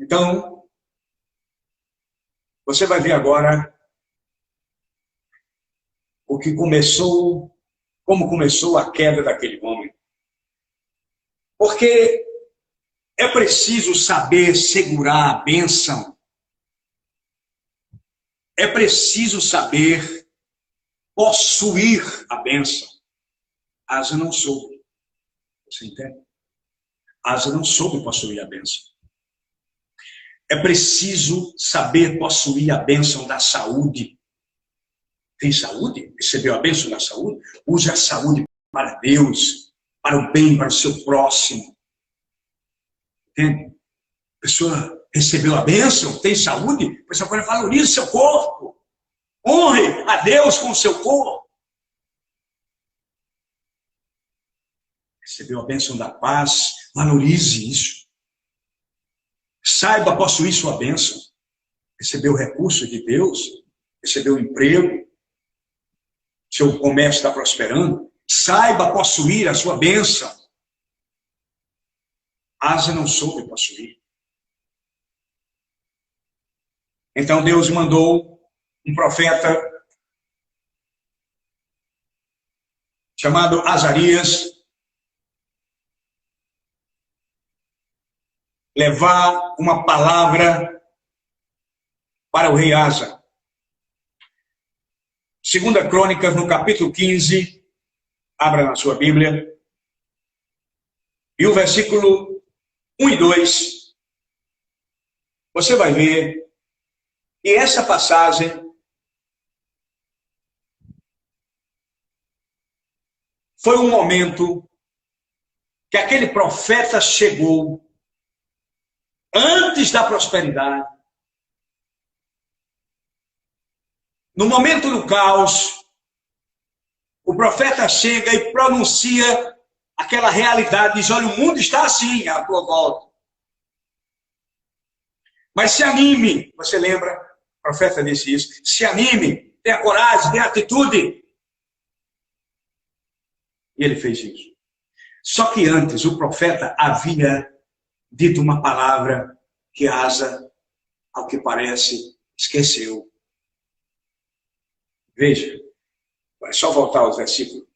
Então, você vai ver agora como começou a queda daquele homem. Porque é preciso saber segurar a bênção. É preciso saber possuir a bênção. Asa não soube. Você entende? Asa não soube possuir a bênção. É preciso saber possuir a bênção da saúde. Tem saúde? Recebeu a bênção da saúde? Use a saúde para Deus, para o bem, para o seu próximo. Entende? A pessoa recebeu a bênção, tem saúde, a pessoa agora valorize seu corpo. Honre a Deus com o seu corpo. Recebeu a bênção da paz, valorize isso. Saiba possuir sua bênção. Recebeu recursos de Deus, recebeu emprego. seu comércio está prosperando, saiba possuir a sua bênção. Asa não soube possuir. Então Deus mandou um profeta chamado Azarias levar uma palavra para o rei Asa. 2 Crônicas, no capítulo 15, abra na sua Bíblia, e o versículo 1 e 2, você vai ver que essa passagem foi um momento que aquele profeta chegou antes da prosperidade. No momento do caos, o profeta chega e pronuncia aquela realidade, diz, olha, o mundo está assim à tua volta. Mas se anime, você lembra? O profeta disse isso. Se anime, tenha coragem, tenha atitude. E ele fez isso. Só que antes, o profeta havia dito uma palavra que Asa, ao que parece, esqueceu. Veja, é só voltar aos versículos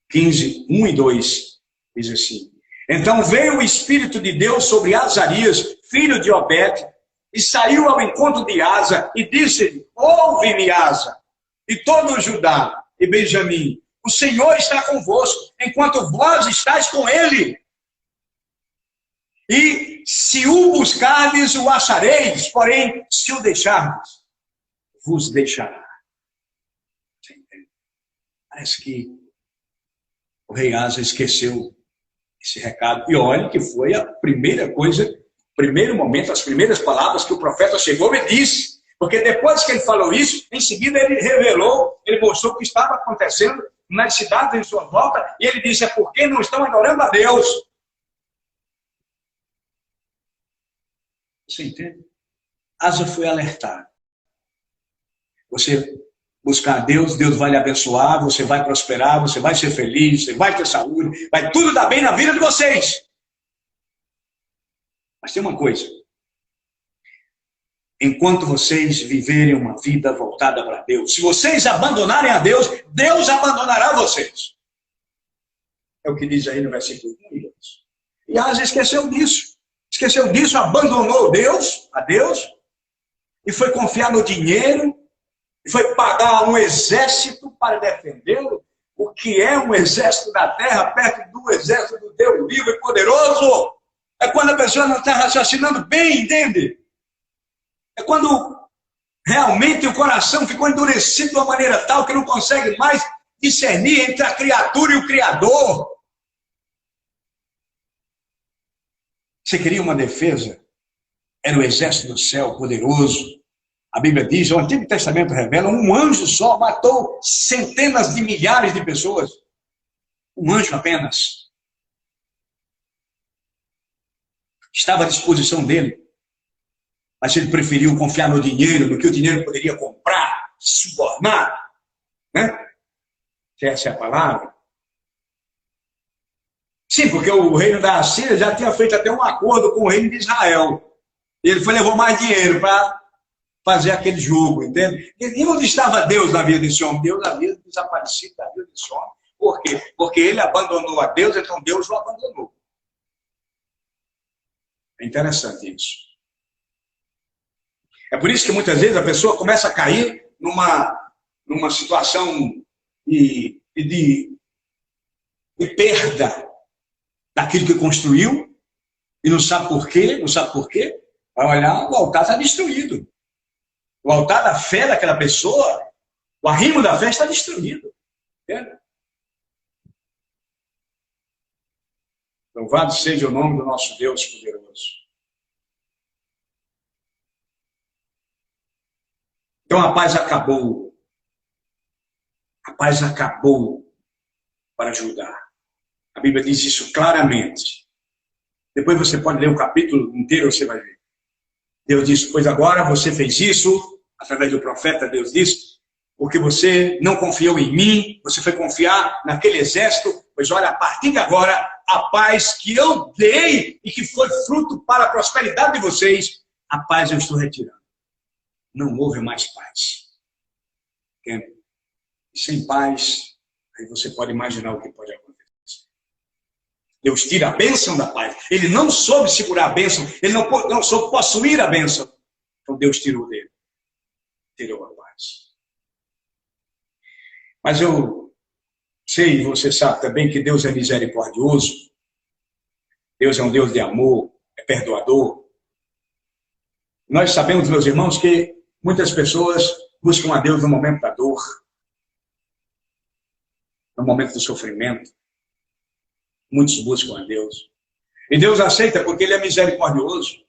15, 1 e 2, diz assim. Então veio o Espírito de Deus sobre Azarias, filho de Obed, e saiu ao encontro de Asa, e disse-lhe, ouve-me, Asa, e todo o Judá e Benjamim, o Senhor está convosco, enquanto vós estáis com ele. E se o buscardes, o achareis, porém, se o deixardes, vos deixará. Parece que o rei Asa esqueceu esse recado. E olha que foi a primeira coisa, o primeiro momento, as primeiras palavras que o profeta chegou e disse. Porque depois que ele falou isso, em seguida ele revelou, ele mostrou o que estava acontecendo nas cidades em sua volta. E ele disse, é porque não estão adorando a Deus. Você entende? Asa foi alertado. Você buscar a Deus, Deus vai lhe abençoar, você vai prosperar, você vai ser feliz, você vai ter saúde, vai tudo dar bem na vida de vocês. Mas tem uma coisa. Enquanto vocês viverem uma vida voltada para Deus, se vocês abandonarem a Deus, Deus abandonará vocês. É o que diz aí no versículo 1 e 2. E Asa esqueceu disso. Esqueceu disso, abandonou Deus, a Deus, e foi confiar no dinheiro, e foi pagar um exército para defendê-lo. O que é um exército da terra perto do exército do Deus vivo e poderoso? É quando a pessoa não está raciocinando bem, entende? É quando realmente o coração ficou endurecido de uma maneira tal que não consegue mais discernir entre a criatura e o Criador. Você queria uma defesa? Era o exército do céu poderoso. A Bíblia diz, o Antigo Testamento revela, um anjo só matou centenas de milhares de pessoas. Um anjo apenas. Estava à disposição dele. Mas ele preferiu confiar no dinheiro, no que o dinheiro poderia comprar, subornar. Né? Essa é a palavra. Sim, porque o reino da Assíria já tinha feito até um acordo com o reino de Israel. Ele levou mais dinheiro para fazer aquele jogo, entende? E onde estava Deus na vida desse homem? Deus havia desaparecido da vida desse homem. Por quê? Porque ele abandonou a Deus, então Deus o abandonou. É interessante isso. É por isso que muitas vezes a pessoa começa a cair numa situação de perda daquilo que construiu e não sabe por quê, vai olhar, o altar está destruído. O altar da fé daquela pessoa, o arrimo da fé está destruído. Entende? Louvado seja o nome do nosso Deus poderoso. Então a paz acabou. A paz acabou para Judá. A Bíblia diz isso claramente. Depois você pode ler o capítulo inteiro, você vai ver. Deus disse, pois agora você fez isso, através do profeta, Deus disse, porque você não confiou em mim, você foi confiar naquele exército. Pois olha, a partir de agora, a paz que eu dei e que foi fruto para a prosperidade de vocês, a paz eu estou retirando. Não houve mais paz. Entende? Sem paz, aí você pode imaginar o que pode acontecer. Deus tira a bênção da paz. Ele não soube segurar a bênção, ele não soube possuir a bênção. Então Deus tirou dele. Tirou a paz. Mas eu sei, você sabe também, que Deus é misericordioso. Deus é um Deus de amor, é perdoador. Nós sabemos, meus irmãos, que muitas pessoas buscam a Deus no momento da dor, no momento do sofrimento. Muitos buscam a Deus. E Deus aceita porque Ele é misericordioso.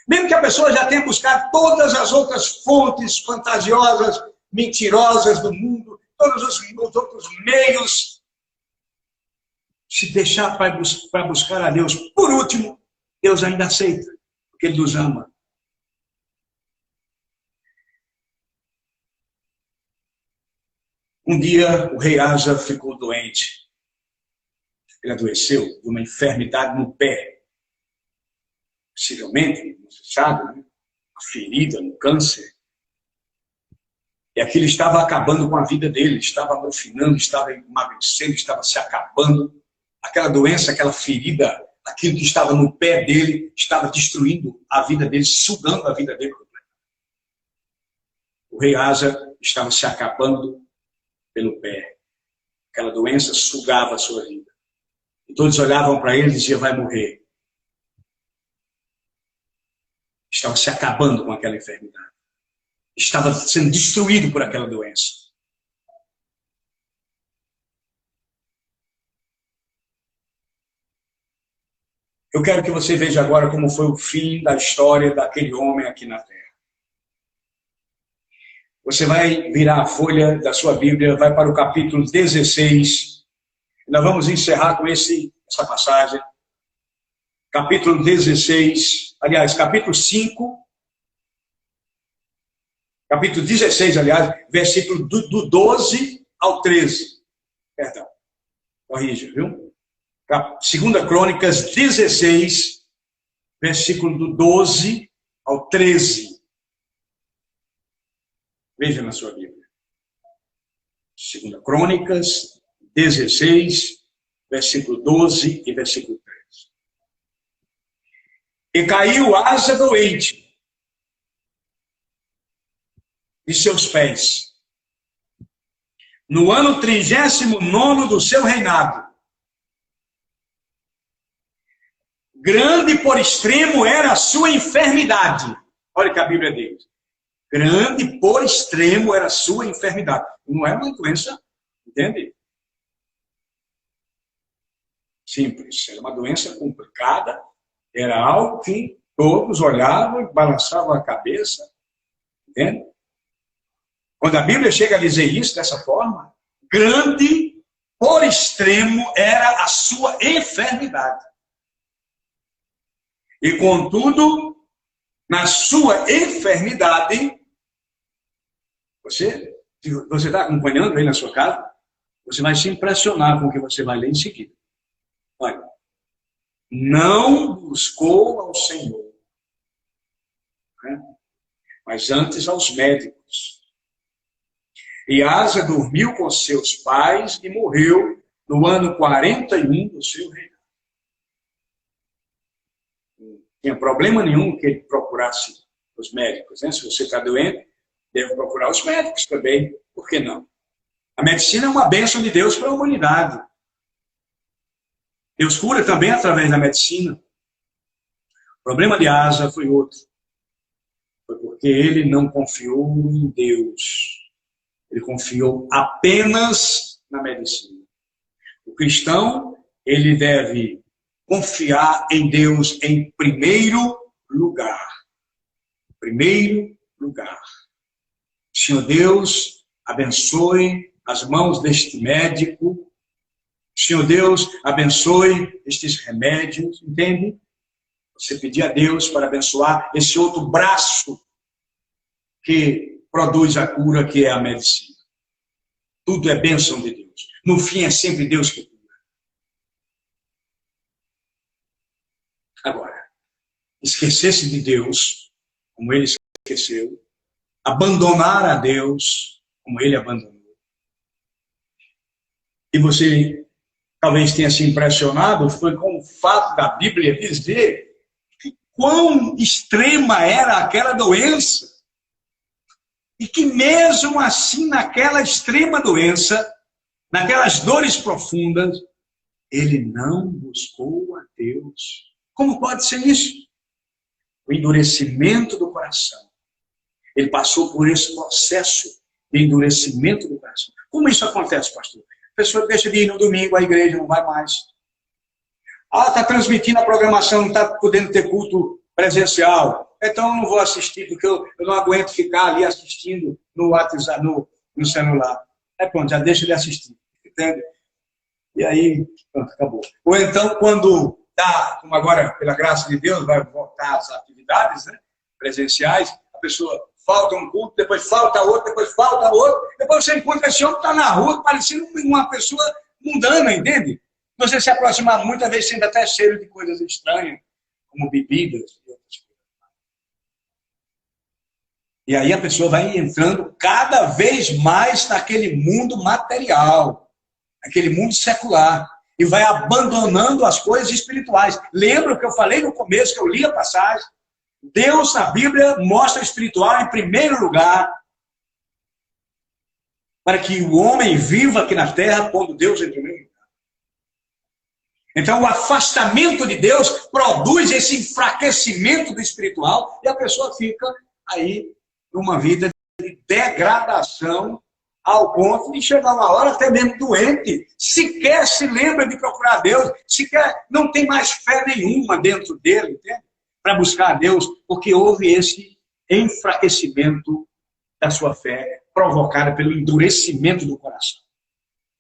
Mesmo que a pessoa já tenha buscado todas as outras fontes fantasiosas, mentirosas do mundo, todos os outros meios, se deixar para buscar a Deus, por último, Deus ainda aceita, porque Ele nos ama. Um dia o rei Asa ficou doente. Ele adoeceu de uma enfermidade no pé. Possivelmente, não se sabe, né? Uma ferida, um câncer. E aquilo estava acabando com a vida dele, estava amofinando, estava emagrecendo, estava se acabando. Aquela doença, aquela ferida, aquilo que estava no pé dele, estava destruindo a vida dele, sugando a vida dele. O rei Asa estava se acabando pelo pé. Aquela doença sugava a sua vida. E todos olhavam para ele e diziam, vai morrer. Estava se acabando com aquela enfermidade. Estava sendo destruído por aquela doença. Eu quero que você veja agora como foi o fim da história daquele homem aqui na terra. Você vai virar a folha da sua Bíblia, vai para o capítulo 16. Nós vamos encerrar com essa passagem. Capítulo 16, aliás, capítulo 5. Capítulo 16, aliás, versículo do 12 ao 13. Perdão, corrija, viu? 2 Crônicas 16, versículo do 12 ao 13. Veja na sua Bíblia. 2 Crônicas 16, versículo 12 e versículo 13. E caiu Asa doente de seus pés, no ano 39º do seu reinado. Grande por extremo era a sua enfermidade. Olha que a Bíblia diz. Grande por extremo era a sua enfermidade. Não é uma doença, entende? Simples. Era uma doença complicada. Era algo que todos olhavam e balançavam a cabeça. Entende? Quando a Bíblia chega a dizer isso dessa forma, grande por extremo era a sua enfermidade. E contudo, na sua enfermidade, você está acompanhando aí na sua casa, você vai se impressionar com o que você vai ler em seguida. Olha, não buscou ao Senhor, né? Mas antes aos médicos. E Asa dormiu com seus pais e morreu no ano 41 do seu reinado. Não tinha problema nenhum que ele procurasse os médicos, né? Se você está doente, deve procurar os médicos também. Por que não? A medicina é uma bênção de Deus para a humanidade. Deus cura também através da medicina. O problema de Asa foi outro. Foi porque ele não confiou em Deus. Ele confiou apenas na medicina. O cristão, ele deve confiar em Deus em primeiro lugar. Primeiro lugar. Senhor Deus, abençoe as mãos deste médico. Senhor Deus, abençoe estes remédios, entende? Você pedir a Deus para abençoar esse outro braço que produz a cura, que é a medicina. Tudo é bênção de Deus. No fim, é sempre Deus que cura. Agora, esquecer-se de Deus, como ele se esqueceu, abandonar a Deus, como ele abandonou. E você talvez tenha se impressionado, foi com o fato da Bíblia dizer que quão extrema era aquela doença. E que mesmo assim, naquela extrema doença, naquelas dores profundas, ele não buscou a Deus. Como pode ser isso? O endurecimento do coração. Ele passou por esse processo de endurecimento do coração. Como isso acontece, pastor? A pessoa deixa de ir no domingo à igreja, não vai mais. Ah, está transmitindo a programação, não está podendo ter culto presencial. Então eu não vou assistir, porque eu não aguento ficar ali assistindo no WhatsApp, no celular. Pronto, já deixa de assistir. Entende? E aí, pronto, acabou. Ou então, quando está, como agora, pela graça de Deus, vai voltar às atividades, né, presenciais, a pessoa falta um culto, depois falta outro, depois falta outro, depois você encontra esse homem que está na rua, parecendo uma pessoa mundana, entende? Você se aproximar muitas vezes, sendo até cheiro de coisas estranhas, como bebidas e outras coisas. E aí a pessoa vai entrando cada vez mais naquele mundo material, naquele mundo secular, e vai abandonando as coisas espirituais. Lembra o que eu falei no começo, que eu li a passagem? Deus, na Bíblia, mostra o espiritual em primeiro lugar, para que o homem viva aqui na terra, pondo Deus em primeiro lugar. Então, o afastamento de Deus produz esse enfraquecimento do espiritual, e a pessoa fica aí numa vida de degradação, ao ponto de chegar uma hora até mesmo doente, sequer se lembra de procurar Deus, sequer não tem mais fé nenhuma dentro dele, entende? Para buscar a Deus, porque houve esse enfraquecimento da sua fé, provocada pelo endurecimento do coração.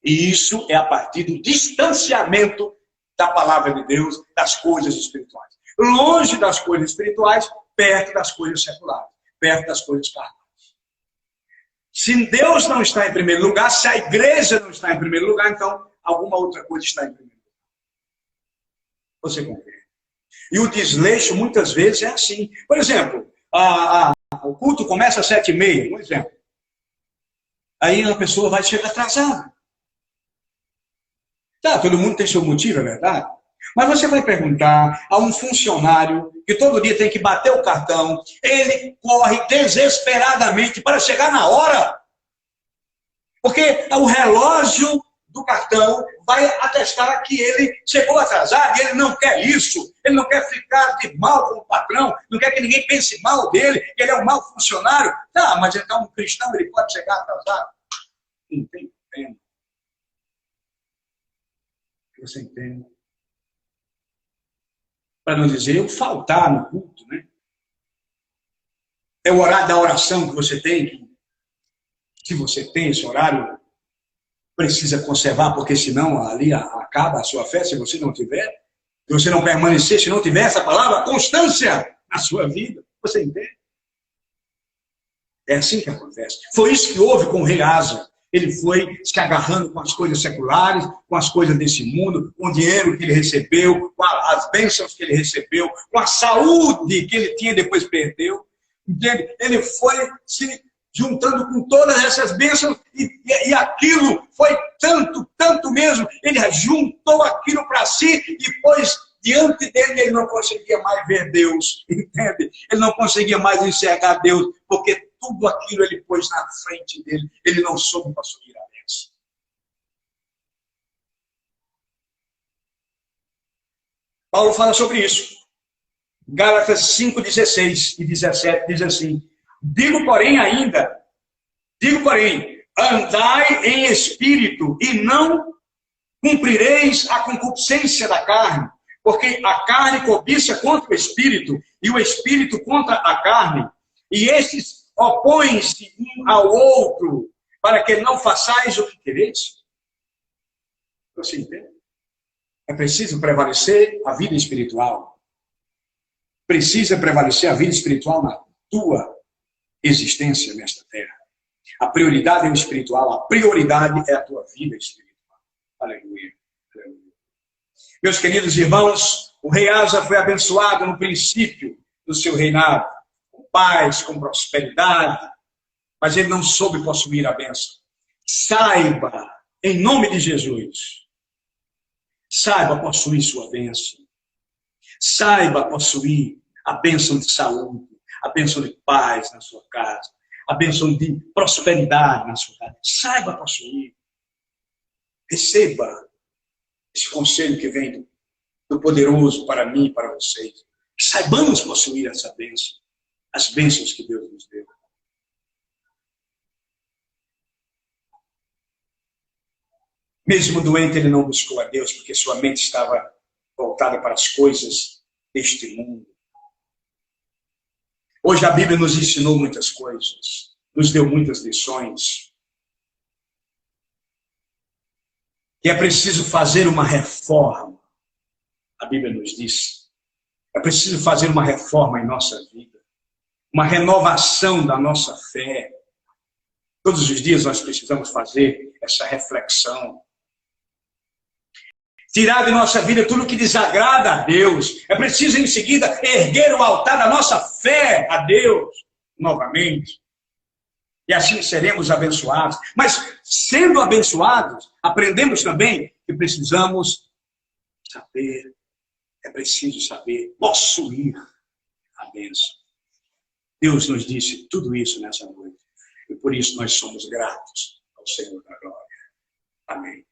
E isso é a partir do distanciamento da palavra de Deus, das coisas espirituais. Longe das coisas espirituais, perto das coisas seculares, perto das coisas carnais. Se Deus não está em primeiro lugar, se a igreja não está em primeiro lugar, então alguma outra coisa está em primeiro lugar. Você compreende? E o desleixo, muitas vezes, é assim. Por exemplo, o culto começa às 7h30, por exemplo. Aí a pessoa vai chegar atrasada. Tá, todo mundo tem seu motivo, é verdade? Mas você vai perguntar a um funcionário que todo dia tem que bater o cartão, ele corre desesperadamente para chegar na hora. Porque o relógio do cartão vai atestar que ele chegou atrasado, e ele não quer isso, ele não quer ficar de mal com o patrão, não quer que ninguém pense mal dele, que ele é um mau funcionário. Tá, mas então um cristão ele pode chegar atrasado? Não tem pena. Você entende? Para não dizer eu faltar no culto, né? É o horário da oração que você tem, que, se você tem esse horário, precisa conservar, porque senão ali acaba a sua fé, se você não tiver, se você não permanecer, se não tiver essa palavra, constância na sua vida. Você entende? É assim que acontece. Foi isso que houve com o rei Asa. Ele foi se agarrando com as coisas seculares, com as coisas desse mundo, com o dinheiro que ele recebeu, com as bênçãos que ele recebeu, com a saúde que ele tinha e depois perdeu. Entende? Ele foi se juntando com todas essas bênçãos e aquilo foi tanto mesmo. Ele juntou aquilo para si e pôs diante dele, ele não conseguia mais ver Deus. Entende? Ele não conseguia mais enxergar Deus, porque tudo aquilo ele pôs na frente dele. Ele não soube possuir a bênção. Paulo fala sobre isso. Gálatas 5:16 e 17 diz assim: digo, porém, andai em espírito e não cumprireis a concupiscência da carne, porque a carne cobiça contra o espírito e o espírito contra a carne, e estes opõem-se um ao outro, para que não façais o que quereis. Você entende? É preciso prevalecer a vida espiritual. Precisa prevalecer a vida espiritual na tua existência nesta terra. A prioridade é o espiritual, a prioridade é a tua vida espiritual. Aleluia. Aleluia. Meus queridos irmãos, o rei Asa foi abençoado no princípio do seu reinado, com paz, com prosperidade, mas ele não soube possuir a bênção. Saiba, em nome de Jesus, saiba possuir sua bênção. Saiba possuir a bênção de saúde, a bênção de paz na sua casa, a bênção de prosperidade na sua casa. Saiba possuir. Receba esse conselho que vem do poderoso para mim e para vocês. Que saibamos possuir essa bênção, as bênçãos que Deus nos deu. Mesmo doente, ele não buscou a Deus, porque sua mente estava voltada para as coisas deste mundo. Hoje a Bíblia nos ensinou muitas coisas, nos deu muitas lições. E é preciso fazer uma reforma. A Bíblia nos diz. É preciso fazer uma reforma em nossa vida. Uma renovação da nossa fé. Todos os dias nós precisamos fazer essa reflexão. Tirar de nossa vida tudo que desagrada a Deus. É preciso, em seguida, erguer o altar da nossa fé a Deus novamente. E assim seremos abençoados. Mas, sendo abençoados, aprendemos também que precisamos saber, é preciso saber possuir a bênção. Deus nos disse tudo isso nessa noite. E por isso nós somos gratos ao Senhor da glória. Amém.